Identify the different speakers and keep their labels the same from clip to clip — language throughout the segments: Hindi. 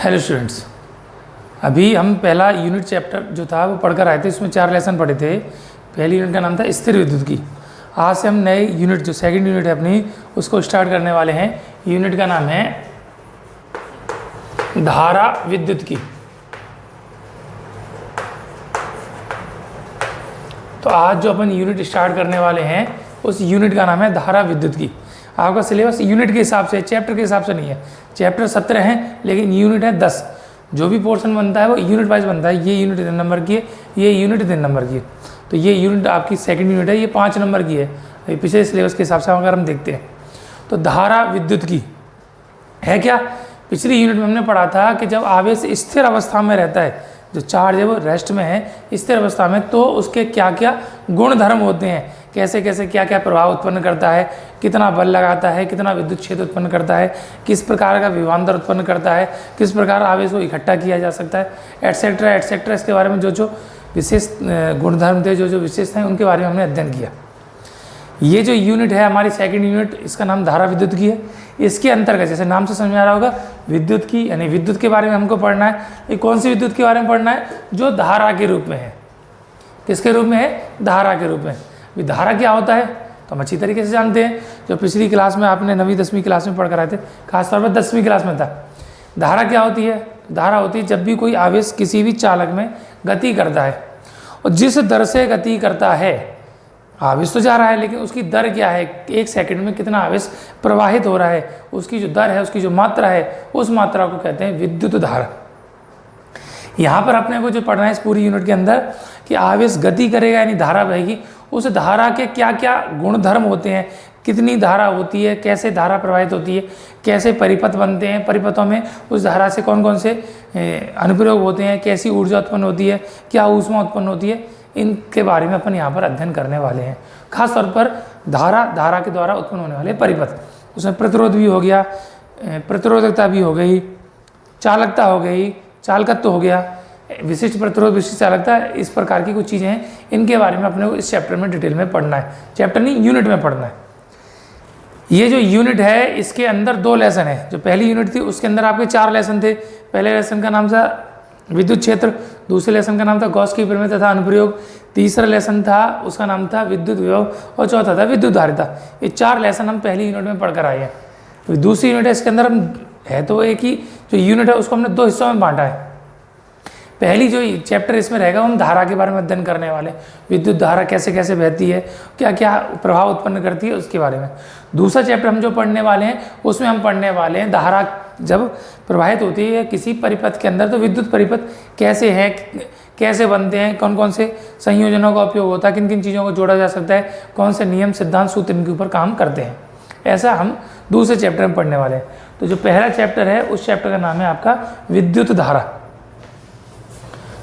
Speaker 1: हेलो स्टूडेंट्स, अभी हम पहला यूनिट चैप्टर जो था वो पढ़कर आए थे। इसमें 4 लेसन पढ़े थे। पहली यूनिट का नाम था स्थिर विद्युत की। आज से हम नए यूनिट जो सेकंड यूनिट है अपनी उसको स्टार्ट करने वाले हैं। यूनिट का नाम है धारा विद्युत की। तो आज जो अपन यूनिट स्टार्ट करने वाले हैं उस यूनिट का नाम है धारा विद्युत की। आपका सिलेबस यूनिट के हिसाब से, चैप्टर के हिसाब से नहीं है। चैप्टर 17 हैं लेकिन यूनिट है 10। जो भी पोर्शन बनता है वो यूनिट वाइज बनता है। ये यूनिट 3 नंबर की है, ये यूनिट 3 नंबर की है। तो ये यूनिट आपकी सेकंड यूनिट है, ये 5 नंबर की है। अभी पिछले सिलेबस के हिसाब से अगर हम देखते हैं तो धारा विद्युत की है क्या। पिछली यूनिट में हमने पढ़ा था कि जब आवेश स्थिर अवस्था में रहता है, जो चार्ज है वो रेस्ट में है स्थिर अवस्था में, तो उसके क्या क्या गुण धर्म होते हैं, कैसे कैसे क्या क्या प्रभाव उत्पन्न करता है, कितना बल लगाता है, कितना विद्युत क्षेत्र उत्पन्न करता है, किस प्रकार का विभवांतर उत्पन्न करता है, किस प्रकार आवेश को इकट्ठा किया जा सकता है, एटसेट्रा एटसेट्रा। इसके बारे में जो जो विशेष गुणधर्म थे, जो जो विशेषताएं, उनके बारे में हमने अध्ययन किया। ये जो यूनिट है हमारी सेकंड यूनिट, इसका नाम धारा विद्युत की है। इसके अंतर्गत जैसे नाम से समझ में आ रहा होगा, विद्युत की यानी विद्युत के बारे में हमको पढ़ना है। ये कौन सी विद्युत के बारे में पढ़ना है? जो धारा के रूप में है। किसके रूप में है? धारा के रूप में। धारा क्या होता है तो हम अच्छी तरीके से जानते हैं। जो पिछली क्लास में आपने 9वीं 10वीं क्लास में पढ़ कर आए थे, खासतौर पर 10वीं क्लास में था। धारा क्या होती है? धारा होती है जब भी कोई आवेश किसी भी चालक में गति करता है और जिस दर से गति करता है, आवेश तो जा रहा है लेकिन उसकी दर क्या है, 1 सेकंड में कितना आवेश प्रवाहित हो रहा है, उसकी जो दर है, उसकी जो मात्रा है, उस मात्रा को कहते हैं विद्युत धारा। यहाँ पर अपने को जो पढ़ना है इस पूरी यूनिट के अंदर कि आवेश गति करेगा यानी धारा बहेगी, उस धारा के क्या क्या गुणधर्म होते हैं, कितनी धारा होती है, कैसे धारा प्रवाहित होती है, कैसे परिपथ बनते हैं, परिपथों में उस धारा से कौन कौन से अनुप्रयोग होते हैं, कैसी ऊर्जा उत्पन्न होती है, क्या ऊष्मा उत्पन्न होती है, इनके बारे में अपन यहाँ पर अध्ययन करने वाले हैं। खासतौर पर धारा के द्वारा उत्पन्न होने वाले परिपथ, उसमें प्रतिरोध भी हो गया, प्रतिरोधकता भी हो गई, चालकता हो गई, चालकत्व हो गया, विशिष्ट प्रतिरोध, विशिष्ट चालकता, इस प्रकार की कुछ चीज़ें हैं। इनके बारे में अपने को इस चैप्टर में डिटेल में पढ़ना है। चैप्टर नहीं, यूनिट में पढ़ना है। ये जो यूनिट है इसके अंदर 2 लेसन है। जो पहली यूनिट थी उसके अंदर आपके 4 लेसन थे। पहले लेसन का नाम था विद्युत क्षेत्र, दूसरे लेसन का नाम था गॉस की प्रमेय तथा अनुप्रयोग, तीसरा लेसन था उसका नाम था विद्युत विभव और चौथा था विद्युत धारिता। ये 4 लेसन हम पहली यूनिट में पढ़कर आए हैं। दूसरी यूनिट है, इसके अंदर हम है तो एक ही जो यूनिट है उसको हमने 2 हिस्सों में बांटा है। पहली जो चैप्टर इसमें रहेगा हम धारा के बारे में अध्ययन करने वाले, विद्युत धारा कैसे कैसे बहती है, क्या क्या प्रभाव उत्पन्न करती है, उसके बारे में। दूसरा चैप्टर हम जो पढ़ने वाले हैं उसमें हम पढ़ने वाले हैं धारा जब प्रवाहित होती है किसी परिपथ के अंदर, तो विद्युत परिपथ कैसे हैं, कैसे बनते हैं, कौन कौन से संयोजनों का उपयोग होता है, किन किन चीज़ों को जोड़ा जा सकता है, कौन से नियम सिद्धांत सूत्र इनके ऊपर काम करते हैं। ऐसा हम दूसरे चैप्टर में पढ़ने वाले हैं। तो जो पहला चैप्टर है उस चैप्टर का नाम है आपका विद्युत धारा।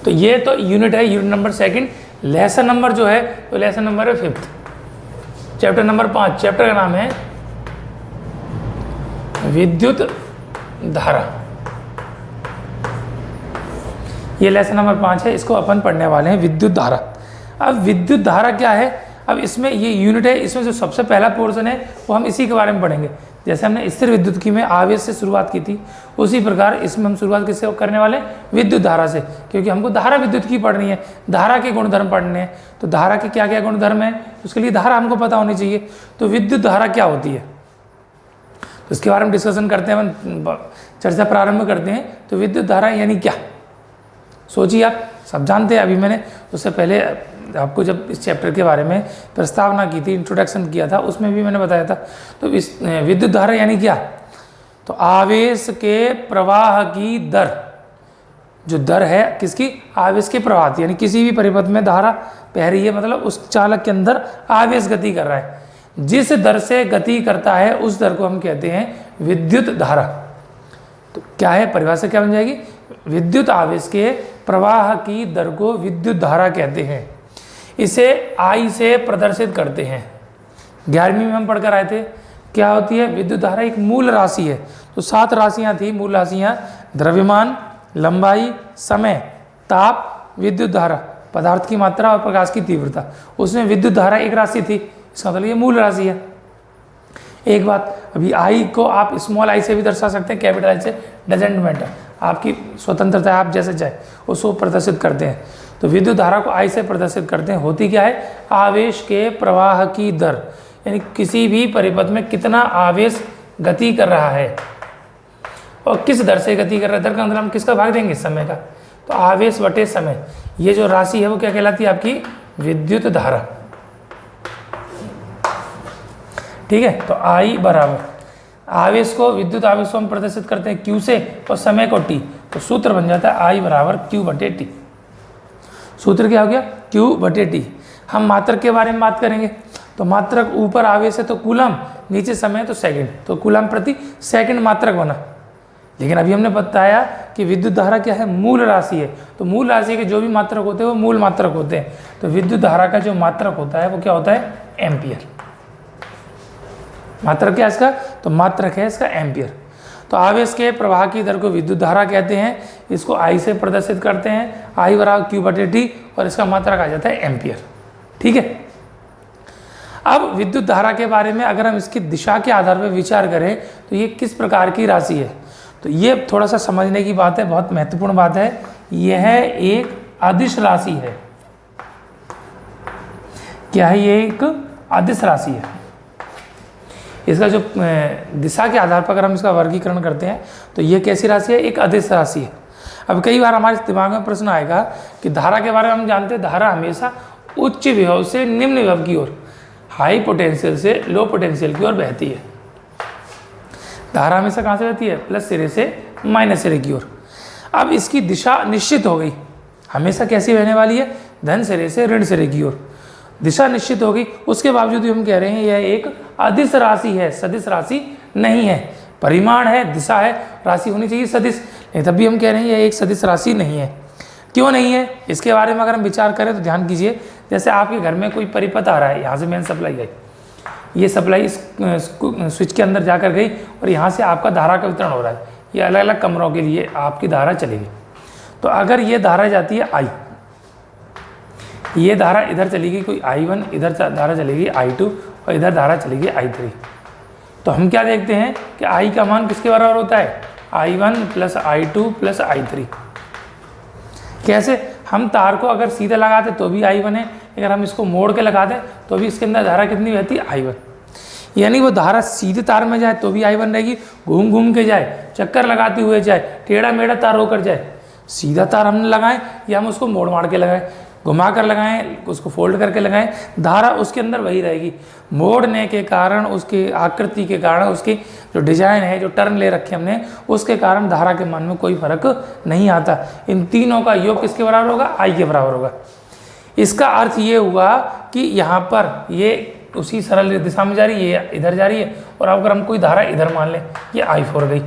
Speaker 1: तो ये तो यूनिट है, यूनिट नंबर 2। लेसन नंबर जो है तो लेसन नंबर है 5, चैप्टर नंबर 5। चैप्टर का नाम है विद्युत धारा। ये लेसन नंबर 5 है, इसको अपन पढ़ने वाले हैं विद्युत धारा। अब विद्युत धारा क्या है? अब इसमें ये यूनिट है, इसमें जो सबसे पहला पोर्शन है वो हम इसी के बारे में पढ़ेंगे। जैसे हमने स्थिर विद्युत की में आवेश से शुरुआत की थी, उसी प्रकार इसमें हम शुरुआत किससे करने वाले हैं? विद्युत धारा से, क्योंकि हमको धारा विद्युत की पढ़नी है, धारा के गुणधर्म पढ़ने हैं। तो धारा के क्या क्या गुणधर्म है उसके लिए धारा हमको पता होनी चाहिए। तो विद्युत धारा क्या होती है तो इसके बारे में डिस्कशन करते हैं, चर्चा प्रारंभ करते हैं। तो विद्युत धारा यानी क्या, सोचिए। आप सब जानते हैं, अभी मैंने उससे पहले आपको जब इस चैप्टर के बारे में प्रस्तावना की थी, इंट्रोडक्शन किया था, उसमें भी मैंने बताया था। तो इस विद्युत धारा यानी क्या, तो आवेश के प्रवाह की दर, जो दर है किसकी? आवेश के प्रवाह की, यानी किसी भी परिपथ में धारा बह रही है, मतलब उस चालक के अंदर आवेश गति कर रहा है, जिस दर से गति करता है उस दर को हम कहते हैं विद्युत धारा। तो क्या है परिभाषा, क्या बन जाएगी? विद्युत आवेश के प्रवाह की दर को विद्युत धारा कहते हैं। इसे I से प्रदर्शित करते हैं। 11वीं में हम पढ़कर आए थे क्या होती है विद्युत धारा? एक मूल राशि है। तो 7 राशियां थी मूल राशियां: द्रव्यमान, लंबाई, समय, ताप, विद्युत धारा, पदार्थ की मात्रा और प्रकाश की तीव्रता। उसमें विद्युत धारा एक राशि थी, इसका मतलब ये मूल राशि है। एक बात, अभी I को आप स्मॉल i से भी दर्शा सकते हैं, कैपिटल I से, डजेंट मैटर। आपकी स्वतंत्रता है, आप जैसे चाहे उसको प्रदर्शित करते हैं। तो विद्युत धारा को I से प्रदर्शित करते हैं। होती क्या है, आवेश के प्रवाह की दर, यानी किसी भी परिपथ में कितना आवेश गति कर रहा है और किस दर से गति कर रहा है। दर का मतलब हम किसका भाग देंगे, समय का। तो आवेश बटे समय, ये जो राशि है वो क्या कहलाती है, आपकी विद्युत धारा। ठीक है, तो I बराबर आवेश को, विद्युत आवेश को हम प्रदर्शित करते हैं Q से और समय को T। तो सूत्र बन जाता है I बराबर Q बटे T। सूत्र क्या हो गया, Q बटे T। हम मात्रक के बारे में बात करेंगे। तो मात्रक ऊपर आवेश है तो कूलम, नीचे समय तो सेकंड, तो कूलम प्रति सेकंड मात्रक बना। लेकिन अभी हमने बताया कि विद्युत धारा क्या है, मूल राशि है। तो मूल राशि के जो भी मात्रक होते हैं वो मूल मात्रक होते हैं। तो विद्युत धारा का जो मात्रक होता है वो क्या होता है, एम्पियर। मात्रक क्या है इसका, तो मात्रक है इसका एम्पियर। तो आवेश के प्रवाह की दर को विद्युत धारा कहते हैं। इसको I से प्रदर्शित करते हैं, I बराबर Q बटे T, और इसका मात्रक आ जाता है एम्पियर। ठीक है, अब विद्युत धारा के बारे में अगर हम इसकी दिशा के आधार पर विचार करें तो ये किस प्रकार की राशि है, तो ये थोड़ा सा समझने की बात है, बहुत महत्वपूर्ण बात है। यह एक अदिश राशि है। क्या है, ये एक अदिश राशि है। इसका जो दिशा के आधार पर अगर हम इसका वर्गीकरण करते हैं तो ये कैसी राशि है, एक अदिश राशि है। अब कई बार हमारे दिमाग में प्रश्न आएगा कि धारा के बारे में हम जानते हैं, धारा हमेशा उच्च विभव से निम्न विभव की ओर, हाई पोटेंशियल से लो पोटेंशियल की ओर बहती है। धारा हमेशा कहाँ से बहती है, प्लस सिरे से माइनस सिरे की ओर। अब इसकी दिशा निश्चित हो गई, हमेशा कैसी बहने वाली है, धन सिरे से ऋण सिरे की ओर। दिशा निश्चित हो गई, उसके बावजूद भी हम कह रहे हैं यह एक अदिश राशि है, सदिश राशि नहीं है। परिमाण है, दिशा है, राशि होनी चाहिए सदिश, नहीं तब भी हम कह रहे हैं यह एक सदिश राशि नहीं है। क्यों नहीं है, इसके बारे में अगर हम विचार करें तो ध्यान कीजिए। जैसे आपके घर में कोई परिपथ आ रहा है, यहाँ से मेन सप्लाई आई, ये सप्लाई स्विच के अंदर जाकर गई और यहाँ से आपका धारा का वितरण हो रहा है। ये अलग अलग कमरों के लिए आपकी धारा चलेगी। तो अगर ये धारा जाती है I, ये धारा इधर चलेगी कोई I1, इधर धारा चलेगी I2 और इधर धारा चलेगी I3। तो हम क्या देखते हैं कि I का मान किसके बराबर होता है, I1 plus I2 plus I3। कैसे, हम तार को अगर सीधे लगाते तो भी I1 है, अगर हम इसको मोड़ के लगा दें तो भी इसके अंदर धारा कितनी बहती है, I1। यानी वो धारा सीधे तार में जाए तो भी I1 रहेगी, घूम घूम के जाए, चक्कर लगाते हुए जाए, टेढ़ा मेढ़ा तार होकर जाए, सीधा तार हमने लगाएं या हम उसको मोड़ मार के लगाएं, घुमा कर लगाएं, उसको फोल्ड करके लगाएं, धारा उसके अंदर वही रहेगी। मोड़ने के कारण, उसकी आकृति के कारण, उसकी जो डिजाइन है, जो टर्न ले रखे हमने, उसके कारण धारा के मान में कोई फर्क नहीं आता। इन तीनों का योग किसके बराबर होगा, I के बराबर होगा। इसका अर्थ ये हुआ कि यहाँ पर ये उसी सरल दिशा में जा रही है, ये इधर जा रही है, और अगर हम कोई धारा इधर मान लें, ये I4 गई,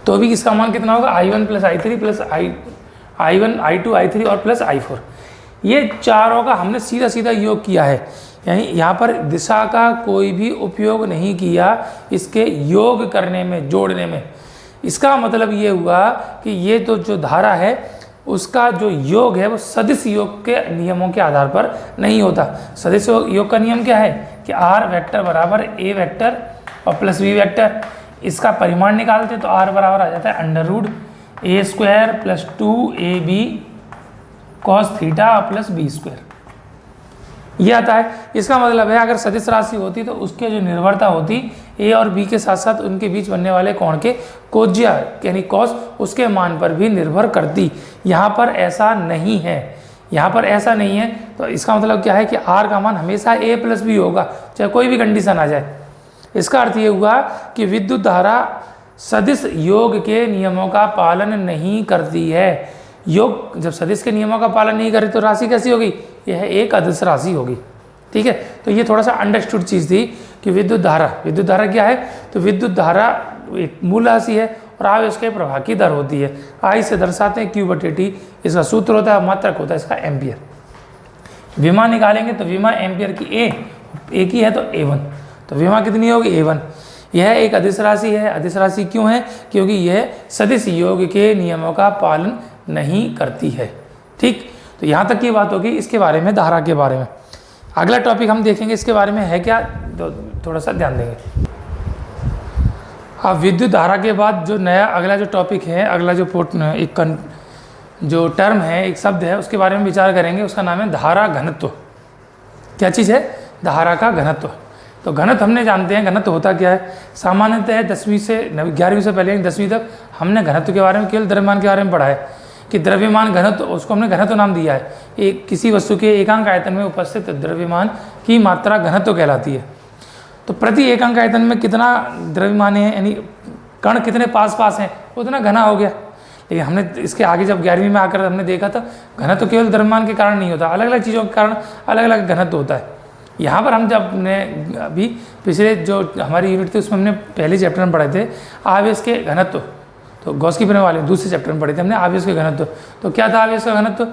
Speaker 1: तो भी इसका मान कितना होगा, I1 plus I3 plus I1 I2 I3 और प्लस I4। ये चारों का हमने सीधा सीधा योग किया है, यानी यहाँ पर दिशा का कोई भी उपयोग नहीं किया इसके योग करने में, जोड़ने में। इसका मतलब ये हुआ कि ये तो जो धारा है उसका जो योग है वो सदिश योग के नियमों के आधार पर नहीं होता। सदिश योग का नियम क्या है कि R वेक्टर बराबर A वेक्टर और प्लस B वेक्टर। इसका परिमाण निकालते तो R बराबर आ जाता है under root A square plus 2AB cos theta plus B square, ये आता है। इसका मतलब है अगर सदिश राशि होती तो उसके जो निर्भरता होती A और B के साथ साथ उनके बीच बनने वाले कोण के कोज्या यानी कॉस, उसके मान पर भी निर्भर करती। यहाँ पर ऐसा नहीं है, यहाँ पर ऐसा नहीं है। तो इसका मतलब क्या है कि R का मान हमेशा A प्लस B होगा, चाहे कोई भी कंडीशन आ जाए। इसका अर्थ ये हुआ कि विद्युत धारा सदिश योग के नियमों का पालन नहीं करती है। योग जब सदिश के नियमों का पालन नहीं करे तो राशि कैसी होगी, यह एक अदिश राशि होगी। ठीक है, तो ये थोड़ा सा अंडरस्टूड चीज़ थी कि विद्युत धारा क्या है, तो विद्युत धारा एक मूल राशि है और आवेश के प्रवाह की दर होती है। I से दर्शाते हैं Q बटे T, इसका सूत्र होता है, मात्रक होता है इसका एम्पियर। विमा निकालेंगे तो विमा एम्पियर की A की है तो A1, तो विमा कितनी होगी A1। यह एक अदिश राशि है। अदिश राशि क्यों है, क्योंकि यह सदिश योग के नियमों का पालन नहीं करती है। ठीक, तो यहाँ तक की बात होगी इसके बारे में, धारा के बारे में। अगला टॉपिक हम देखेंगे इसके बारे में है क्या, तो थोड़ा सा ध्यान देंगे। अब विद्युत धारा के बाद जो नया अगला जो टॉपिक है, अगला जो जो टर्म है, एक शब्द है, उसके बारे में विचार करेंगे। उसका नाम है धारा घनत्व। क्या चीज़ है? धारा का घनत्व। तो घनत्व हमने जानते हैं, घनत्व होता क्या है। सामान्यतः 10वीं से 11वीं से पहले 10वीं तक हमने घनत्व के बारे में केवल द्रव्यमान के बारे में पढ़ा है कि द्रव्यमान घनत्व, उसको हमने घनत्व नाम दिया है। एक किसी वस्तु के एकांक आयतन में उपस्थित द्रव्यमान की मात्रा घनत्व कहलाती है। तो प्रति एकांक आयतन में कितना द्रव्यमान है, यानी कण कितने पास पास हैं, उतना घना हो गया। लेकिन हमने इसके आगे जब 11वीं में आकर हमने देखा था घनत्व केवल द्रव्यमान के कारण नहीं होता, अलग अलग चीज़ों के कारण अलग अलग घनत्व होता है। यहाँ पर हम जब ने अभी पिछले जो हमारी यूनिट थी उसमें हमने पहले चैप्टर में पढ़े थे आवेश के घनत्व। तो गॉस की प्रमेय वाले दूसरे चैप्टर में पढ़े थे हमने आवेश के घनत्व। तो क्या था आवेश का घनत्व?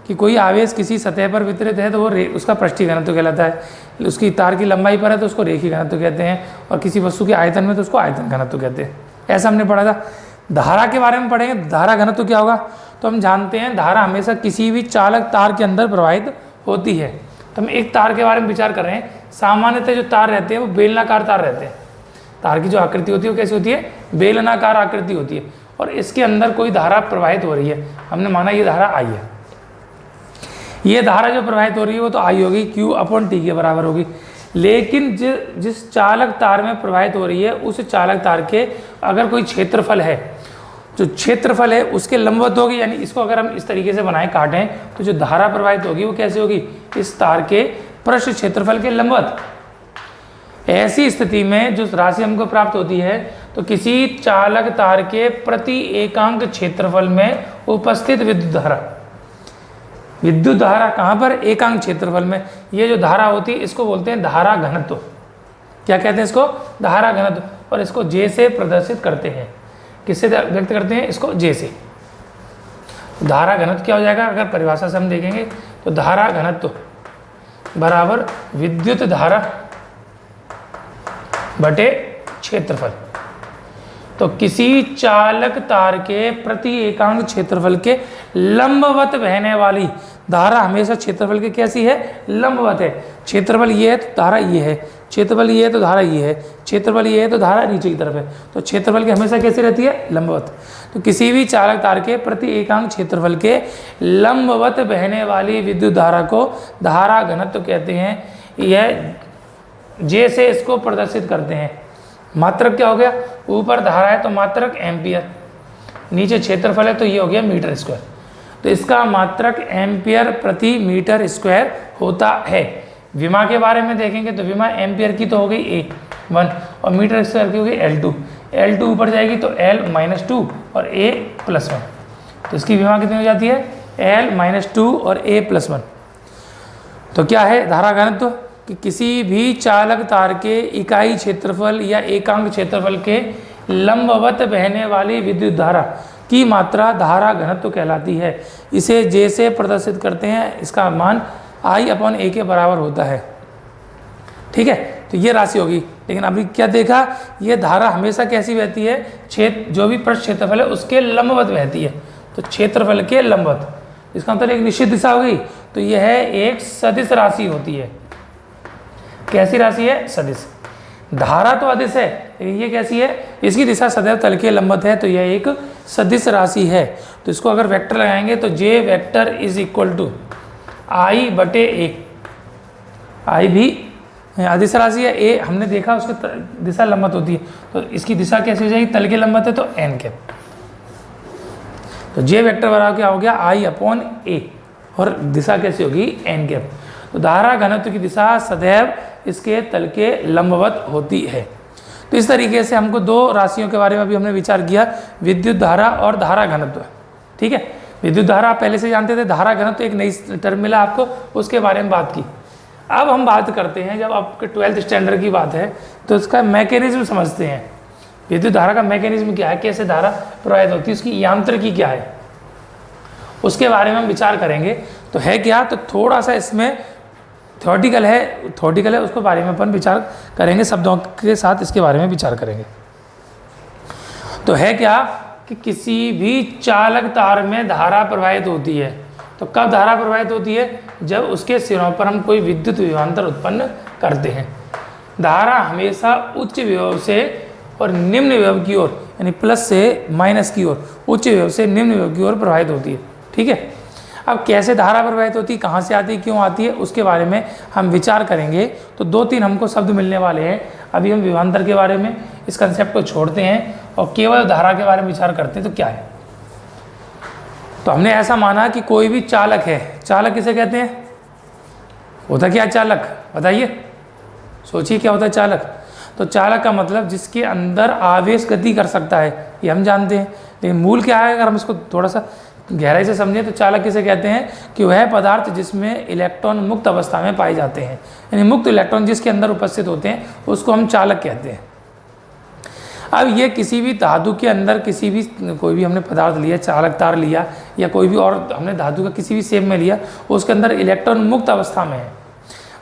Speaker 1: कि कोई आवेश किसी सतह पर वितरित है तो वो उसका पृष्ठीय घनत्व कहलाता है। उसकी तार की लंबाई पर है तो उसको रेखीय घनत्व कहते हैं, और किसी वस्तु के आयतन में तो उसको आयतन घनत्व कहते हैं। ऐसा हमने पढ़ा था। धारा के बारे में पढ़ेंगे, धारा घनत्व क्या होगा। तो हम जानते हैं धारा हमेशा किसी भी चालक तार के अंदर प्रवाहित होती है। तो हम एक तार के बारे में विचार कर रहे हैं। सामान्यतः जो तार रहते हैं वो बेलनाकार तार रहते हैं। तार की जो आकृति होती है वो कैसी होती है? बेलनाकार आकृति होती है, और इसके अंदर कोई धारा प्रवाहित हो रही है। हमने माना ये धारा आई है। ये धारा जो प्रवाहित हो रही है वो तो आई होगी, Q/T के बराबर होगी। लेकिन जिस चालक तार में प्रवाहित हो रही है उस चालक तार के अगर कोई क्षेत्रफल है, जो क्षेत्रफल है उसके लंबवत होगी। यानी इसको अगर हम इस तरीके से बनाएं, काटें, तो जो धारा प्रवाहित होगी वो कैसे होगी? इस तार के पृष्ठ क्षेत्रफल के लंबवत। ऐसी स्थिति में जो राशि हमको प्राप्त होती है, तो किसी चालक तार के प्रति एकांक क्षेत्रफल में उपस्थित विद्युत धारा कहाँ पर? एकांक क्षेत्रफल में। ये जो धारा होती है इसको बोलते हैं धारा घनत्व। क्या कहते हैं इसको? धारा घनत्व। और इसको J से प्रदर्शित करते हैं। किससे व्यक्त करते हैं? इसको J से। धारा घनत्व क्या हो जाएगा? अगर परिभाषा से हम देखेंगे तो धारा घनत्व बराबर विद्युत धारा बटे क्षेत्रफल। तो किसी चालक तार के प्रति एकांक क्षेत्रफल के लंबवत बहने वाली धारा हमेशा क्षेत्रफल के कैसी है? लंबवत है। क्षेत्रफल ये है तो धारा ये है, क्षेत्रफल ये है तो धारा ये है, क्षेत्रफल ये है तो धारा नीचे की तरफ है। तो क्षेत्रफल की हमेशा कैसी रहती है? लंबवत। तो किसी भी चालक तार के प्रति एकांक क्षेत्रफल के लंबवत बहने वाली विद्युत धारा को धारा घनत्व कहते हैं। यह J से इसको प्रदर्शित करते हैं। मात्रक क्या हो गया? ऊपर धारा है तो मात्रक एम्पियर, नीचे क्षेत्रफल है तो ये हो गया मीटर स्क्वायर। तो इसका मात्रक एम्पियर प्रति मीटर स्क्वायर होता है। विमा के बारे में देखेंगे तो विमा एम्पियर की तो हो गई A1 और मीटर स्क्वायर की हो गई L2। L2 ऊपर जाएगी तो L-2 और A+1। तो इसकी विमा कितनी हो जाती है? L-2 और A+1। तो क्या है धारा घनत्व? कि किसी भी चालक तार के इकाई क्षेत्रफल या एकांक क्षेत्रफल के लंबवत बहने वाली विद्युत धारा की मात्रा धारा घनत्व कहलाती है। इसे J से प्रदर्शित करते हैं। इसका मान I/A के बराबर होता है। ठीक है, तो ये राशि होगी। लेकिन अभी क्या देखा? ये धारा हमेशा कैसी बहती है? जो भी पृष्ठ क्षेत्रफल है उसके लंबवत बहती है। तो क्षेत्रफल के लंबवत, इसका मतलब एक निश्चित दिशा हो गई। तो यह एक सदिश राशि होती है। कैसी राशि है? सदिश। धारा तो अदिश है, लेकिन ये कैसी है? इसकी दिशा सदैव तल के लंबवत है, तो यह एक सदिश राशि है। तो इसको अगर वेक्टर लगाएंगे तो J vector is equal to I/A। I भी अदिश राशि है, A हमने देखा उसकी दिशा लंबवत होती है, तो इसकी दिशा कैसी हो जाएगी? तल के लंबवत है तो n। तो J वेक्टर बराबर क्या हो गया? I/A, और दिशा कैसी होगी? n। तो धारा घनत्व की दिशा सदैव इसके तल के लंबवत होती है। तो इस तरीके से हमको दो राशियों के बारे में भी हमने विचार किया, विद्युत धारा और धारा घनत्व। ठीक है, विद्युत धारा आप पहले से जानते थे, धारा घनत्व एक नई टर्म मिला आपको, उसके बारे में बात की। अब हम बात करते हैं, जब आपके 12th स्टैंडर्ड की बात है तो इसका मैकेनिज्म समझते हैं। विद्युत धारा का मैकेनिज्म क्या है, कैसे धारा प्रवाहित होती है, उसकी यांत्रिकी क्या है, उसके बारे में हम विचार करेंगे। तो है क्या? तो थोड़ा सा इसमें थ्योरेटिकल है, उसको बारे में अपन विचार करेंगे, शब्दों के साथ इसके बारे में विचार करेंगे। तो है क्या कि किसी भी चालक तार में धारा प्रवाहित होती है। तो कब धारा प्रवाहित होती है? जब उसके सिरों पर हम कोई विद्युत विभवांतर उत्पन्न करते हैं। धारा हमेशा उच्च विभव से और निम्न विभव की ओर, यानी प्लस से माइनस की ओर, उच्च विभव से निम्न विभव की ओर प्रवाहित होती है। ठीक है, अब कैसे धारा प्रवाहित होती है, कहाँ से आती है, क्यों आती है, उसके बारे में हम विचार करेंगे। तो 2-3 हमको शब्द मिलने वाले हैं। अभी हम विभवांतर के बारे में इस कंसेप्ट को छोड़ते हैं और केवल धारा के बारे में विचार करते हैं। तो क्या है, तो हमने ऐसा माना कि कोई भी चालक है, चालक किसे कहते हैं, होता क्या चालक, बताइए, सोचिए क्या होता है चालक। तो चालक का मतलब जिसके अंदर आवेश गति कर सकता है, ये हम जानते हैं, लेकिन मूल क्या है, अगर हम इसको थोड़ा सा गहराई से समझें तो चालक किसे कहते हैं कि वह पदार्थ जिसमें इलेक्ट्रॉन मुक्त अवस्था में पाए जाते हैं, यानी मुक्त इलेक्ट्रॉन जिसके अंदर उपस्थित होते हैं उसको हम चालक कहते हैं। अब ये किसी भी धातु के अंदर किसी भी कोई भी हमने पदार्थ लिया, चालक तार लिया या कोई भी और हमने धातु का किसी भी शेप में लिया, उसके अंदर इलेक्ट्रॉन मुक्त अवस्था में है।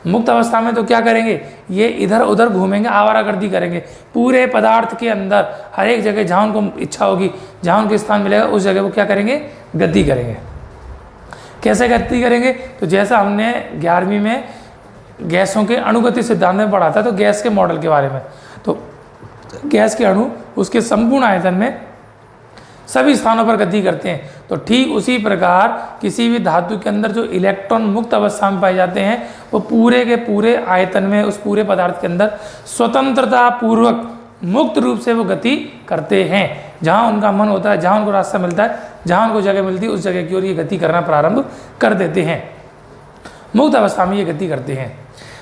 Speaker 1: मुक्त अवस्था में तो क्या करेंगे, ये इधर उधर घूमेंगे, आवारागर्दी करेंगे पूरे पदार्थ के अंदर, हर एक जगह जहाँ उनको इच्छा होगी, जहाँ उनको स्थान मिलेगा उस जगह वो क्या करेंगे, गति करेंगे। कैसे गति करेंगे, तो जैसा हमने 11वीं में गैसों के अणुगति सिद्धांत में पढ़ा था, तो गैस के मॉडल के बारे में, तो गैस के अणु उसके संपूर्ण आयतन में सभी स्थानों पर गति करते हैं। तो ठीक उसी प्रकार किसी भी धातु के अंदर जो इलेक्ट्रॉन मुक्त अवस्था में पाए जाते हैं वो पूरे के पूरे आयतन में, उस पूरे पदार्थ के अंदर स्वतंत्रता पूर्वक मुक्त रूप से वो गति करते हैं। जहाँ उनका मन होता है, जहाँ उनको रास्ता मिलता है, जहाँ उनको जगह मिलती है, उस जगह की ओर ये गति करना प्रारंभ कर देते हैं। मुक्त अवस्था में ये गति करते हैं।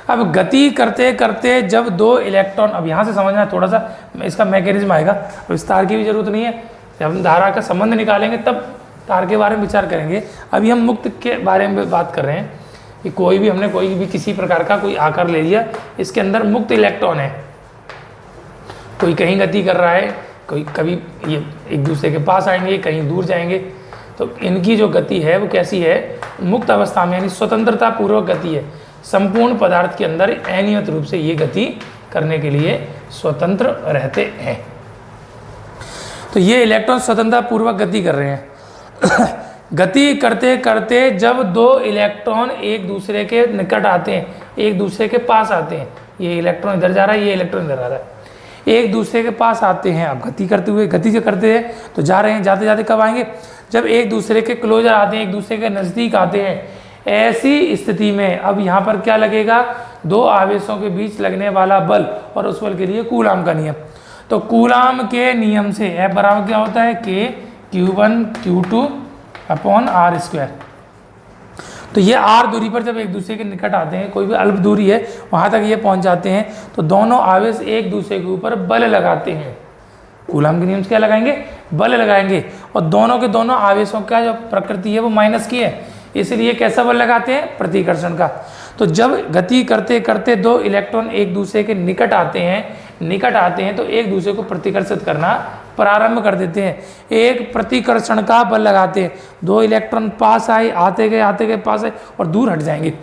Speaker 1: अब गति करते करते जब 2 इलेक्ट्रॉन, अब यहाँ से समझना थोड़ा सा इसका मैकेनिज्म आएगा, विस्तार की भी जरूरत नहीं है, जब हम धारा का संबंध निकालेंगे तब तार के बारे में विचार करेंगे। अभी हम मुक्त के बारे में बात कर रहे हैं कि हमने कोई भी किसी प्रकार का कोई आकार ले लिया, इसके अंदर मुक्त इलेक्ट्रॉन है, कोई कहीं गति कर रहा है, कोई कभी ये एक दूसरे के पास आएंगे, कहीं दूर जाएंगे, तो इनकी जो गति है वो कैसी है, मुक्त अवस्था में, यानी स्वतंत्रता पूर्वक गति है। संपूर्ण पदार्थ के अंदर अनियमित रूप से ये गति करने के लिए स्वतंत्र रहते हैं। तो ये इलेक्ट्रॉन स्वतंत्रता पूर्वक गति कर रहे हैं। गति करते करते जब 2 इलेक्ट्रॉन एक दूसरे के निकट आते हैं, एक दूसरे के पास आते हैं, ये इलेक्ट्रॉन इधर जा रहा है, ये इलेक्ट्रॉन इधर आ रहा है, एक दूसरे के पास आते हैं। अब गति करते हुए, गति जो करते हैं तो जा रहे हैं, जाते जाते कब आएंगे, जब एक दूसरे के क्लोजर आते हैं, एक दूसरे के नज़दीक आते हैं। ऐसी स्थिति में अब यहाँ पर क्या लगेगा, 2 आवेशों के बीच लगने वाला बल, और उस बल के लिए कूलाम का नियम। तो कूलाम के नियम से F बराबर क्या होता है, K(Q1 Q2 अपॉन R²। तो ये R दूरी पर जब एक दूसरे के निकट आते हैं, कोई भी अल्प दूरी है वहाँ तक ये पहुँच जाते हैं, तो दोनों आवेश एक दूसरे के ऊपर बल लगाते हैं। कूलाम के नियम से क्या लगाएंगे, बल लगाएंगे, और दोनों के दोनों आवेशों का जो प्रकृति है वो माइनस की है, इसलिए कैसा बल लगाते हैं, प्रतिकर्षण का। तो जब गति करते करते 2 इलेक्ट्रॉन एक दूसरे के निकट आते हैं तो एक दूसरे को प्रतिकर्षित करना प्रारंभ कर देते हैं, एक प्रतिकर्षण का बल लगाते हैं। 2 इलेक्ट्रॉन पास आए, आते गए पास आए और दूर हट जाएंगे,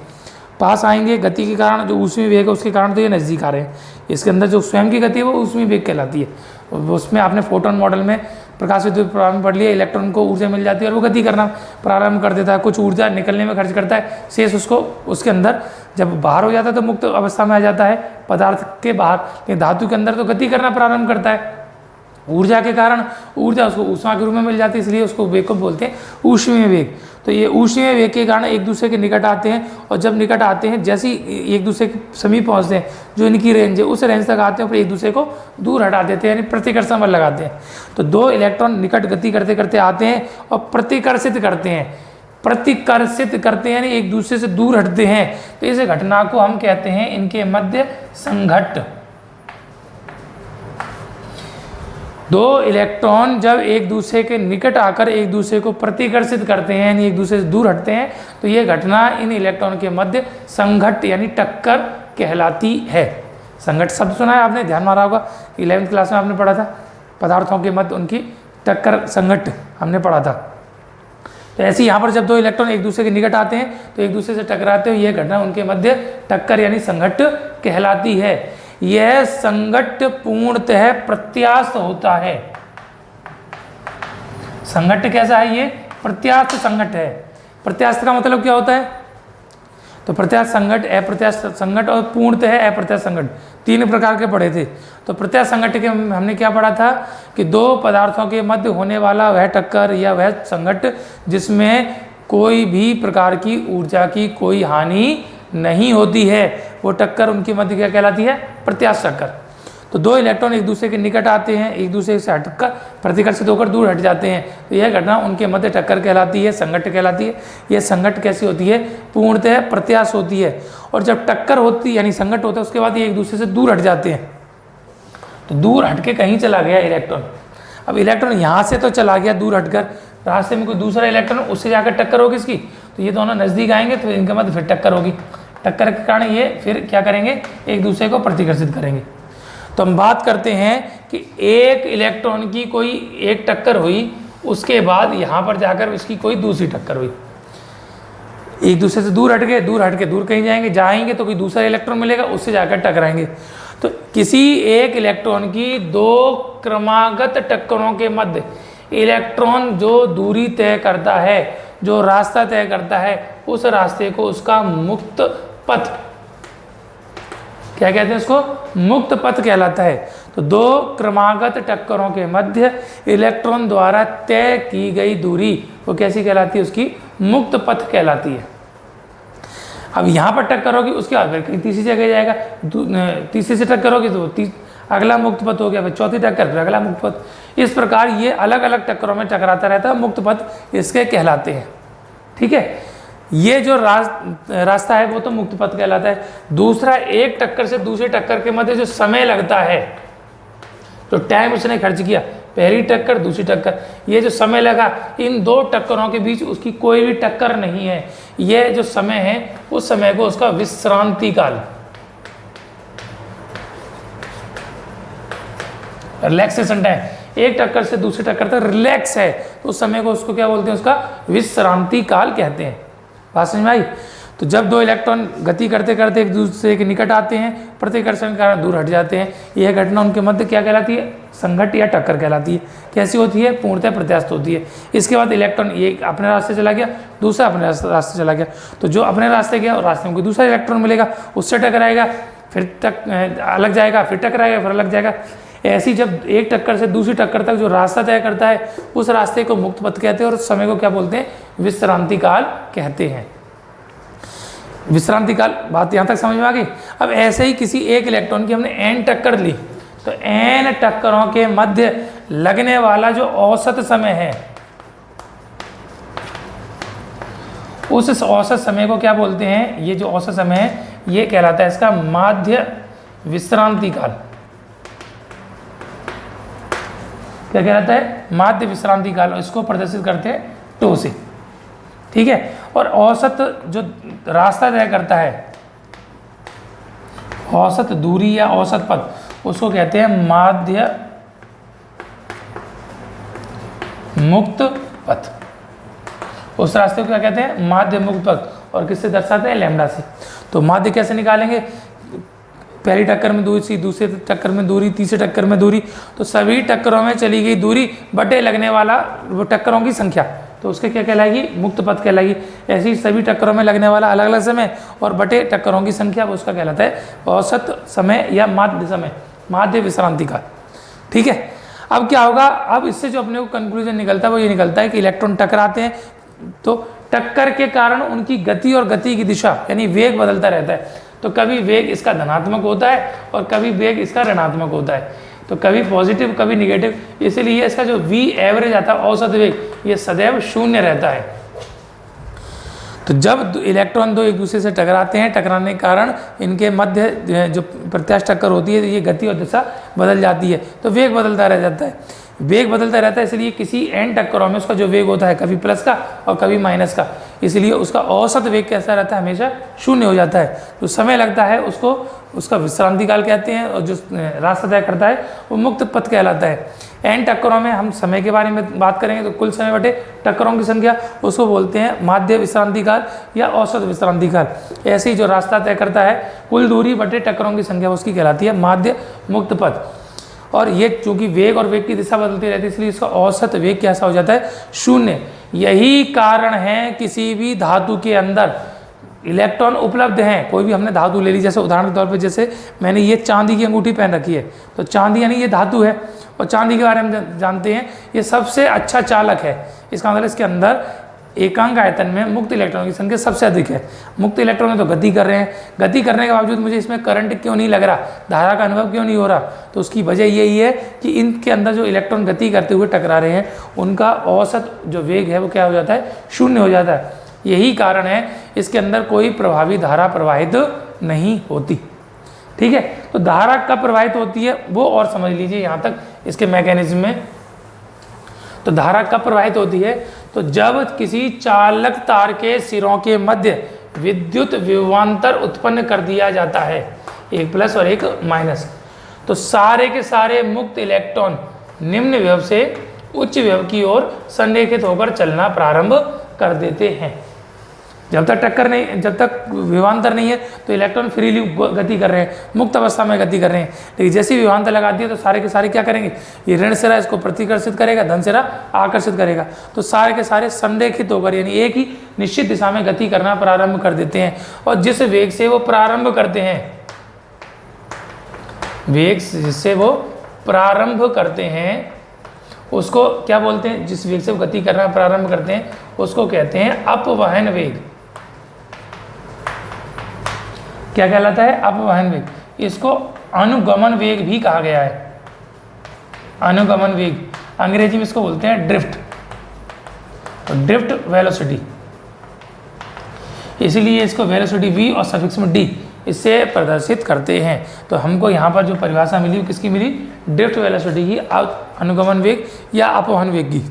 Speaker 1: पास आएंगे, गति के कारण जो ऊष्मीय वेग है उसके कारण तो ये नज़दीक आ रहे हैं। इसके अंदर जो स्वयं की गति है वो ऊष्मीय वेग कहलाती है। उसमें आपने फोटोन मॉडल में प्रकाश विद्युत प्रवाह में पढ़ लिया, इलेक्ट्रॉन को ऊर्जा मिल जाती है और वो गति करना प्रारंभ कर देता है, कुछ ऊर्जा निकलने में खर्च करता है, शेष उसको उसके अंदर जब बाहर हो जाता है तो मुक्त अवस्था में आ जाता है पदार्थ के बाहर। लेकिन धातु के अंदर तो गति करना प्रारंभ करता है, ऊर्जा के कारण ऊर्जा उसको ऊष्मा के रूप में मिल जाती है, इसलिए उसको वेग को बोलते हैं ऊष्मीय वेग। तो ये ऊष्मीय वेग के कारण एक दूसरे के निकट आते हैं, और जब निकट आते हैं, जैसे ही एक दूसरे के समीप पहुंचते हैं, जो इनकी रेंज है उस रेंज तक आते हैं, फिर एक दूसरे को दूर हटा देते हैं, यानी प्रतिकर्षण बल लगाते हैं। तो 2 इलेक्ट्रॉन निकट गति करते करते आते हैं और प्रतिकर्षित करते हैं, यानी एक दूसरे से दूर हटते हैं। तो इस घटना को हम कहते हैं इनके मध्य संघट्ट। 2 इलेक्ट्रॉन जब एक दूसरे के निकट आकर एक दूसरे को प्रतिकर्षित करते हैं, यानी एक दूसरे से दूर हटते हैं, तो ये घटना इन इलेक्ट्रॉन के मध्य संघट्ट यानी टक्कर कहलाती है। संघट्ट शब्द सुना है आपने, ध्यान मारा होगा, 11वीं क्लास में आपने पढ़ा था, पदार्थों के मध्य उनकी टक्कर, संघट्ट हमने पढ़ा था। तो ऐसे यहाँ पर जब 2 इलेक्ट्रॉन एक दूसरे के निकट आते हैं तो एक दूसरे से टकराते हैं, यह घटना उनके मध्य टक्कर यानी संघट्ट कहलाती है। यह संघट्ट पूर्णतः प्रत्यास्थ होता है। संघट्ट कैसा है, ये प्रत्यास्थ संघट्ट है। प्रत्यास्थ का मतलब क्या होता है, तो प्रत्यास्थ संघट्ट, अप्रत्यास्थ संघट्ट और पूर्णतः अप्रत्यास्थ संघट्ट। 3 प्रकार के पढ़े थे। तो प्रत्यासंघट के हमने क्या पढ़ा था कि 2 पदार्थों के मध्य होने वाला वह टक्कर या वह संघट जिसमें कोई भी प्रकार की ऊर्जा की कोई हानि नहीं होती है, वो टक्कर उनके मध्य क्या कहलाती है? प्रत्यास्थ टक्कर। तो 2 इलेक्ट्रॉन एक दूसरे के निकट आते हैं, एक दूसरे से हटकर प्रतिकर्षित होकर दूर हट जाते हैं, तो यह घटना उनके मध्य टक्कर कहलाती है, संघट कहलाती है। यह संघट कैसी होती है? पूर्णतः प्रत्यास्थ होती है। और जब टक्कर होती है यानी संघट होता है, उसके बाद ये एक दूसरे से दूर हट जाते हैं। तो दूर हट के कहीं चला गया इलेक्ट्रॉन। अब इलेक्ट्रॉन यहाँ से तो चला गया दूर हटकर, रास्ते में कोई दूसरा इलेक्ट्रॉन उससे जाकर टक्कर होगी इसकी, तो ये दोनों नज़दीक आएंगे तो इनके मध्य फिर टक्कर होगी। टक्कर के कारण ये फिर क्या करेंगे? एक दूसरे को प्रतिकर्षित करेंगे। तो हम बात करते हैं कि एक इलेक्ट्रॉन की कोई एक टक्कर हुई, उसके बाद यहाँ पर जाकर इसकी कोई दूसरी टक्कर हुई, एक दूसरे से दूर हट गए, दूर हट के दूर कहीं जाएंगे तो कोई दूसरा इलेक्ट्रॉन मिलेगा, उससे जाकर टकराएंगे। तो किसी एक इलेक्ट्रॉन की 2 क्रमागत टक्करों के मध्य इलेक्ट्रॉन जो दूरी तय करता है, जो रास्ता तय करता है, उस रास्ते को उसका मुक्त पथ, क्या कहते हैं उसको? मुक्त पथ कहलाता है। तो 2 क्रमागत टक्करों के मध्य इलेक्ट्रॉन द्वारा तय की गई दूरी वो कैसी कहलाती है? उसकी मुक्त पथ कहलाती है। अब यहाँ पर टक्कर होगी, उसके बाद फिर कहीं तीसरी जगह जाएगा, तीसरी से टक्कर होगी तो अगला मुक्त पथ हो गया, फिर चौथी टक्कर, फिर अगला मुक्त पथ। इस प्रकार ये अलग अलग टक्करों में टकराता रहता है, मुक्त पथ इसके कहलाते हैं। ठीक है, ये जो रास्ता है वो तो मुक्त पथ कहलाता है। दूसरा, एक टक्कर से दूसरे टक्कर के मध्य जो समय लगता है, जो टाइम उसने खर्च किया, पहली टक्कर दूसरी टक्कर, ये जो समय लगा, इन 2 टक्करों के बीच उसकी कोई भी टक्कर नहीं है। ये जो समय है उस समय को उसका विश्रांति काल, रिलैक्सेशन टाइम, एक टक्कर से दूसरे टक्कर तक रिलैक्स है तो उस समय को उसको क्या बोलते हैं? उसका विश्रांति काल कहते हैं। बात समझ में आई? तो जब 2 इलेक्ट्रॉन गति करते करते एक दूसरे के निकट आते हैं, प्रतिकर्षण के कारण दूर हट जाते हैं, यह घटना उनके मध्य क्या कहलाती है? संघट या टक्कर कहलाती है। कैसी होती है? पूर्णतः प्रत्यास्थ होती है। इसके बाद इलेक्ट्रॉन एक अपने रास्ते चला गया, दूसरा अपने रास्ते चला गया, तो जो अपने रास्ते गया और रास्ते में कोई दूसरा इलेक्ट्रॉन मिलेगा, उससे टकराएगा, फिर अलग जाएगा, फिर टकराएगा, फिर अलग जाएगा। ऐसी जब एक टक्कर से दूसरी टक्कर तक जो रास्ता तय करता है, उस रास्ते को मुक्त पथ कहते हैं और उस समय को क्या बोलते हैं? विश्रांति काल कहते हैं। विश्रांति काल, बात यहाँ तक समझ में आ गई? अब ऐसे ही किसी एक इलेक्ट्रॉन की हमने n टक्कर ली, तो n टक्करों के मध्य लगने वाला जो औसत समय है, उस औसत समय को क्या बोलते हैं? ये जो औसत समय है ये कहलाता है इसका माध्य विश्रांति काल। क्या कहलाता है? माध्य विश्रांति काल। इसको प्रदर्शित करते हैं टो से। ठीक है, और औसत जो रास्ता तय करता है, औसत दूरी या औसत पथ, उसको कहते हैं माध्य मुक्त पथ। उस रास्ते को क्या कहते हैं? माध्य मुक्त पथ। और किससे दर्शाते हैं? लैम्डा से। तो माध्य कैसे निकालेंगे? पहली टक्कर में दूरी, दूसरे टक्कर में दूरी, तीसरे टक्कर में दूरी, तो सभी टक्करों में चली गई दूरी बटे लगने वाला वो टक्करों की संख्या, तो उसके क्या कहलाएगी? मुक्त पथ कहलाएगी। ऐसे ही सभी टक्करों में लगने वाला अलग अलग समय और बटे टक्करों की संख्या, वो उसका कहलाता है औसत समय या माध्य समय, माध्य विश्रांति काल। ठीक है, अब क्या होगा? अब इससे जो अपने को कंक्लूजन निकलता है वो ये निकलता है कि इलेक्ट्रॉन टकराते हैं तो टक्कर के कारण उनकी गति और गति की दिशा यानी वेग बदलता रहता है। तो कभी वेग इसका धनात्मक होता है और कभी वेग इसका ऋणात्मक होता है, तो कभी पॉजिटिव कभी निगेटिव। इसीलिए इसका जो v एवरेज आता है, औसत वेग, ये सदैव 0 रहता है। तो जब इलेक्ट्रॉन 2 एक दूसरे से टकराते हैं, टकराने के कारण इनके मध्य जो प्रत्यास्थ टक्कर होती है, ये गति और दिशा बदल जाती है, तो वेग बदलता रह जाता है। वेग बदलता रहता है, इसलिए किसी n टक्करों में उसका जो वेग होता है कभी प्लस का और कभी माइनस का, इसलिए उसका औसत वेग कैसा रहता है? हमेशा 0 हो जाता है। जो समय लगता है उसको उसका विश्रांति काल कहते हैं और जो रास्ता तय करता है वो मुक्त पथ कहलाता है। n टक्करों में हम समय के बारे में बात करेंगे तो कुल समय बटे टक्करों की संख्या, उसको बोलते हैं माध्य विश्रांति काल या औसत विश्रांति काल। ऐसे ही जो रास्ता तय करता है कुल दूरी बटे टक्करों की संख्या, उसकी कहलाती है माध्य मुक्त पथ। और ये चूंकि वेग और वेग की दिशा बदलती रहती है, इसलिए इसका औसत वेग कैसा हो जाता है? 0। यही कारण है किसी भी धातु के अंदर इलेक्ट्रॉन उपलब्ध हैं, कोई भी हमने धातु ले ली, जैसे उदाहरण के तौर पे जैसे मैंने ये चांदी की अंगूठी पहन रखी है, तो चांदी यानी ये धातु है, और चांदी के बारे में जानते हैं ये सबसे अच्छा चालक है। इसका मतलब इसके अंदर एकांक आयतन में मुक्त इलेक्ट्रॉन की संख्या सबसे अधिक है। मुक्त इलेक्ट्रॉन में तो गति कर रहे हैं, गति करने के बावजूद मुझे इसमें करंट क्यों नहीं लग रहा, धारा का अनुभव क्यों नहीं हो रहा, तो उसकी वजह यही है कि इनके अंदर जो इलेक्ट्रॉन गति करते हुए टकरा रहे हैं उनका औसत जो वेग है वो क्या हो जाता है, शून्य हो जाता है। यही कारण है इसके अंदर कोई प्रभावी धारा प्रवाहित नहीं होती। ठीक है, तो धारा कब प्रवाहित होती है वो और समझ लीजिए यहाँ तक इसके मैकेनिज्म में। तो धारा कब प्रवाहित होती है, तो जब किसी चालक तार के सिरों के मध्य विद्युत विभवांतर उत्पन्न कर दिया जाता है, एक प्लस और एक माइनस, तो सारे के सारे मुक्त इलेक्ट्रॉन निम्न विभव से उच्च विभव की ओर संरेखित होकर चलना प्रारंभ कर देते हैं। जब तक विभवांतर नहीं है तो इलेक्ट्रॉन फ्रीली गति कर रहे हैं, मुक्त अवस्था में गति कर रहे हैं। लेकिन जैसे ही विभवांतर लगा दिया तो सारे के सारे क्या करेंगे, ये ऋण सिरा इसको प्रतिकर्षित करेगा, धन सिरा आकर्षित करेगा, तो सारे के सारे संरेखित होकर यानी एक ही निश्चित दिशा में गति करना प्रारंभ कर देते हैं। और जिस वेग से वो प्रारंभ करते हैं, वेग जिससे वो प्रारंभ करते हैं उसको क्या बोलते हैं, जिस वेग से वो गति करना प्रारंभ करते हैं उसको कहते हैं अपवहन वेग। क्या कहलाता है, अपवहन वेग। इसको अनुगमन वेग भी कहा गया है, अनुगमन वेग, अंग्रेजी में इसको बोलते हैं ड्रिफ्ट, तो ड्रिफ्ट वेलोसिटी, इसीलिए इसको वेलोसिटी v और सफिक्स में d इससे प्रदर्शित करते हैं। तो हमको यहाँ पर जो परिभाषा मिली वो किसकी मिली, ड्रिफ्ट वेलोसिटी की, अनुगमन वेग या अपवहन वेग की।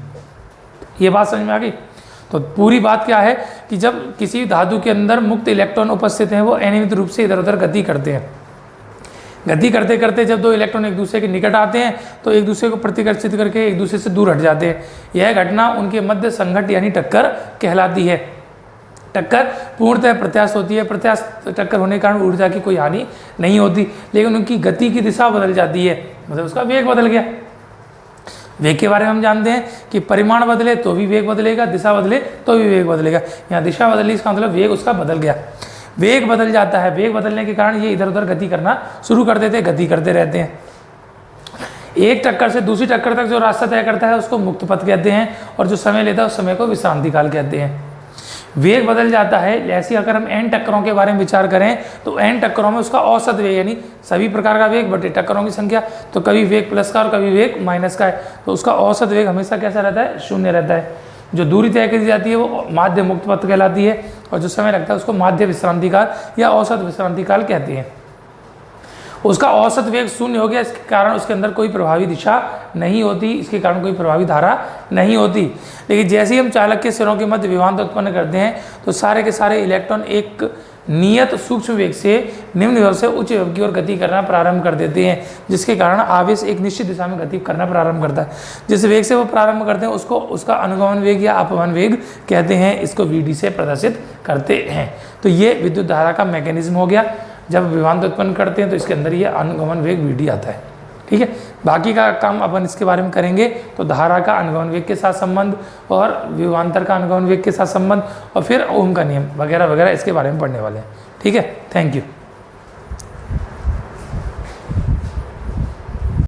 Speaker 1: ये बात समझ में आ गई। तो पूरी बात क्या है कि जब किसी धातु के अंदर मुक्त इलेक्ट्रॉन उपस्थित हैं वो अनियमित रूप से इधर उधर गति करते हैं। गति करते करते जब दो इलेक्ट्रॉन एक दूसरे के निकट आते हैं तो एक दूसरे को प्रतिकर्षित करके एक दूसरे से दूर हट जाते हैं। यह घटना उनके मध्य संघट यानी टक्कर कहलाती है। टक्कर पूर्णतः प्रत्यास्थ होती है। प्रत्यास्थ टक्कर होने के कारण ऊर्जा की कोई हानि नहीं होती, लेकिन उनकी गति की दिशा बदल जाती है, मतलब उसका वेग बदल गया। वेग के बारे में हम जानते हैं कि परिमाण बदले तो भी वेग बदलेगा, दिशा बदले तो भी वेग बदलेगा। यहाँ दिशा बदली इसका मतलब वेग उसका बदल गया, वेग बदल जाता है। वेग बदलने के कारण ये इधर उधर गति करना शुरू कर देते हैं, गति करते रहते हैं। एक टक्कर से दूसरी टक्कर तक जो रास्ता तय करता है उसको मुक्त पथ कहते हैं, और जो समय लेता है उस समय को विश्रांति काल कहते हैं। वेग बदल जाता है। ऐसी अगर हम n टक्करों के बारे में विचार करें तो n टक्करों में उसका औसत वेग यानी सभी प्रकार का वेग बटे टक्करों की संख्या, तो कभी वेग प्लस का और कभी वेग माइनस का है, तो उसका औसत वेग हमेशा कैसा रहता है, शून्य रहता है। जो दूरी तय की जाती है वो माध्य मुक्त पथ कहलाती है, और जो समय लगता है उसको माध्य विश्रांति काल या औसत विश्रांति काल कहते हैं। उसका औसत वेग शून्य हो गया, इसके कारण उसके अंदर कोई प्रभावी दिशा नहीं होती, इसके कारण कोई प्रभावी धारा नहीं होती। लेकिन जैसे ही हम चालक के सिरों के मध्य विभवांतर उत्पन्न करते हैं तो सारे के सारे इलेक्ट्रॉन एक नियत सूक्ष्म वेग से निम्न विभव से उच्च विभव की ओर गति करना प्रारंभ कर देते हैं, जिसके कारण आवेश एक निश्चित दिशा में गति करना प्रारंभ करता है। जिस वेग से वो प्रारंभ करते हैं उसको उसका अनुगमन वेग या अपवहन वेग कहते हैं। इसको Vd से प्रदर्शित करते हैं। तो ये विद्युत धारा का मैकेनिज्म हो गया। जब विभवांतर उत्पन्न करते हैं तो इसके अंदर ये अनुगमन वेग Vd आता है। ठीक है, बाकी का काम अपन इसके बारे में करेंगे। तो धारा का अनुगमन वेग के साथ संबंध और विभवांतर का अनुगमन वेग के साथ संबंध और फिर ओम का नियम वगैरह वगैरह इसके बारे में पढ़ने वाले हैं। ठीक है, थैंक यू।